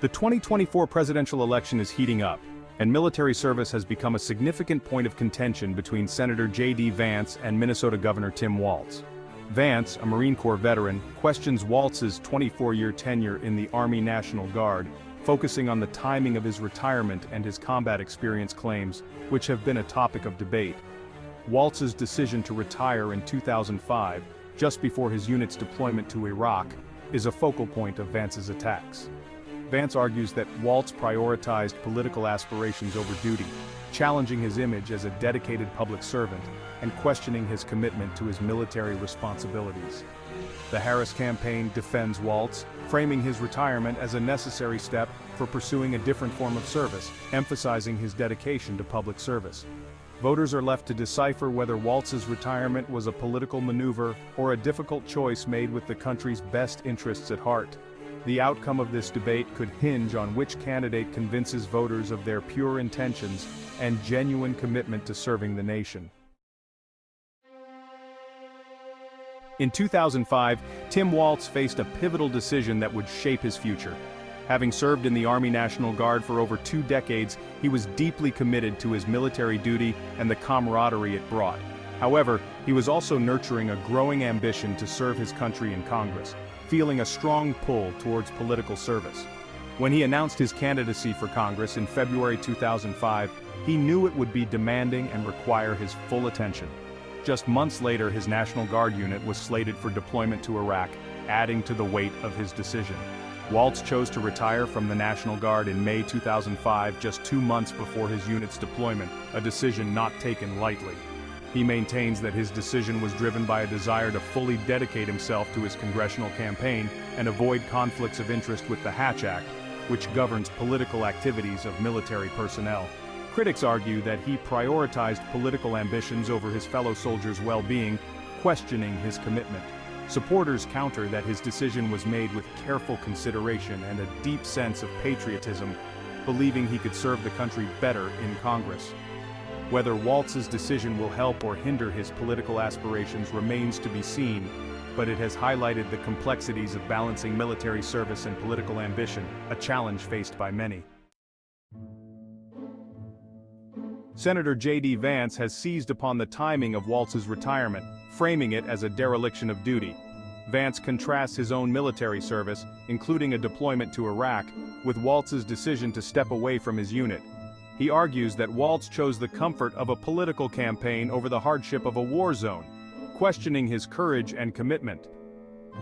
The 2024 presidential election is heating up, and military service has become a significant point of contention between Senator J.D. Vance and Minnesota Governor Tim Walz. Vance, a Marine Corps veteran, questions Walz's 24-year tenure in the Army National Guard, focusing on the timing of his retirement and his combat experience claims, which have been a topic of debate. Walz's decision to retire in 2005, just before his unit's deployment to Iraq, is a focal point of Vance's attacks. Vance argues that Walz prioritized political aspirations over duty, challenging his image as a dedicated public servant and questioning his commitment to his military responsibilities. The Harris campaign defends Walz, framing his retirement as a necessary step for pursuing a different form of service, emphasizing his dedication to public service. Voters are left to decipher whether Walz's retirement was a political maneuver or a difficult choice made with the country's best interests at heart. The outcome of this debate could hinge on which candidate convinces voters of their pure intentions and genuine commitment to serving the nation. In 2005, Tim Walz faced a pivotal decision that would shape his future. Having served in the Army National Guard for over 2 decades, he was deeply committed to his military duty and the camaraderie it brought. However, he was also nurturing a growing ambition to serve his country in Congress, feeling a strong pull towards political service. When he announced his candidacy for Congress in February 2005, he knew it would be demanding and require his full attention. Just months later, his National Guard unit was slated for deployment to Iraq, adding to the weight of his decision. Walz chose to retire from the National Guard in May 2005, just 2 months before his unit's deployment, a decision not taken lightly. He maintains that his decision was driven by a desire to fully dedicate himself to his congressional campaign and avoid conflicts of interest with the Hatch Act, which governs political activities of military personnel. Critics argue that he prioritized political ambitions over his fellow soldiers' well-being, questioning his commitment. Supporters counter that his decision was made with careful consideration and a deep sense of patriotism, believing he could serve the country better in Congress. Whether Walz's decision will help or hinder his political aspirations remains to be seen, but it has highlighted the complexities of balancing military service and political ambition, a challenge faced by many. Senator J.D. Vance has seized upon the timing of Walz's retirement, framing it as a dereliction of duty. Vance contrasts his own military service, including a deployment to Iraq, with Walz's decision to step away from his unit. He argues that Walz chose the comfort of a political campaign over the hardship of a war zone, questioning his courage and commitment.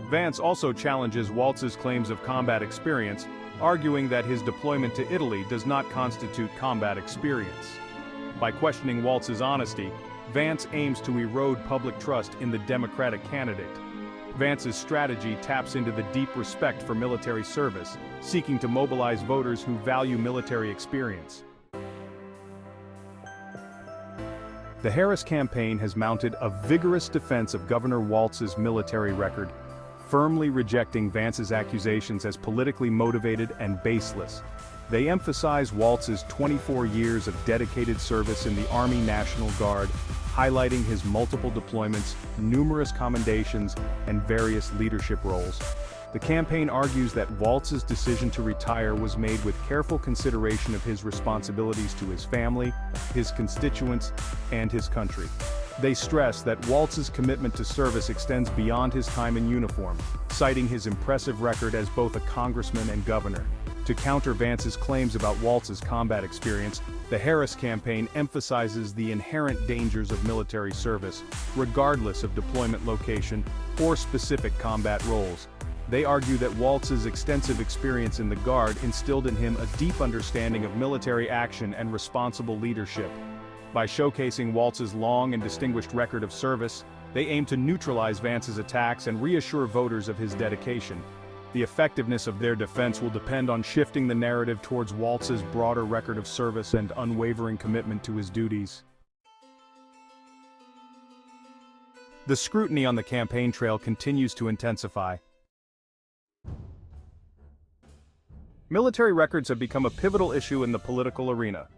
Vance also challenges Walz's claims of combat experience, arguing that his deployment to Italy does not constitute combat experience. By questioning Walz's honesty, Vance aims to erode public trust in the Democratic candidate. Vance's strategy taps into the deep respect for military service, seeking to mobilize voters who value military experience. The Harris campaign has mounted a vigorous defense of Governor Walz's military record, firmly rejecting Vance's accusations as politically motivated and baseless. They emphasize Walz's 24 years of dedicated service in the Army National Guard, highlighting his multiple deployments, numerous commendations, and various leadership roles. The campaign argues that Walz's decision to retire was made with careful consideration of his responsibilities to his family, his constituents, and his country. They stress that Walz's commitment to service extends beyond his time in uniform, citing his impressive record as both a congressman and governor. To counter Vance's claims about Walz's combat experience, the Harris campaign emphasizes the inherent dangers of military service, regardless of deployment location or specific combat roles. They argue that Walz's extensive experience in the Guard instilled in him a deep understanding of military action and responsible leadership. By showcasing Walz's long and distinguished record of service, they aim to neutralize Vance's attacks and reassure voters of his dedication. The effectiveness of their defense will depend on shifting the narrative towards Walz's broader record of service and unwavering commitment to his duties. The scrutiny on the campaign trail continues to intensify. Military records have become a pivotal issue in the political arena.